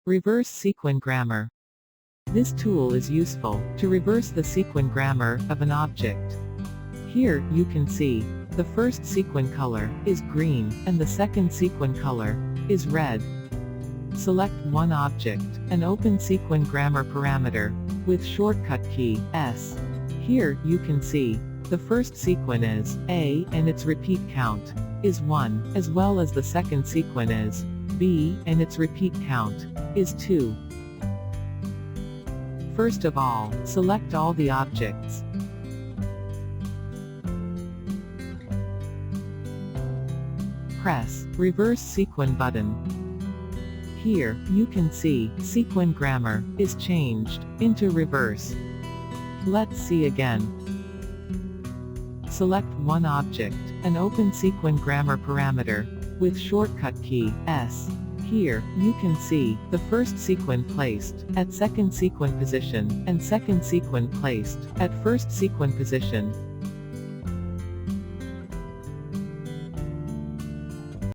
Reverse Sequin Grammer. This tool is useful to reverse the sequin grammar of an object. Here, you can see, the first sequin color is green, and the second sequin color is red. Select one object, and open Sequin Grammer parameter, with shortcut key, S. Here, you can see, the first sequin is A, and its repeat count is 1, as well as the second sequin is B, and its repeat count is 2. First of all, select all the objects. Press Reverse Sequin button. Here, you can see, Sequin Grammer is changed into reverse. Let's see again. Select one object, and open Sequin Grammer parameter, with shortcut key, S. Here, you can see, the first sequin placed at second sequin position, and second sequin placed at first sequin position.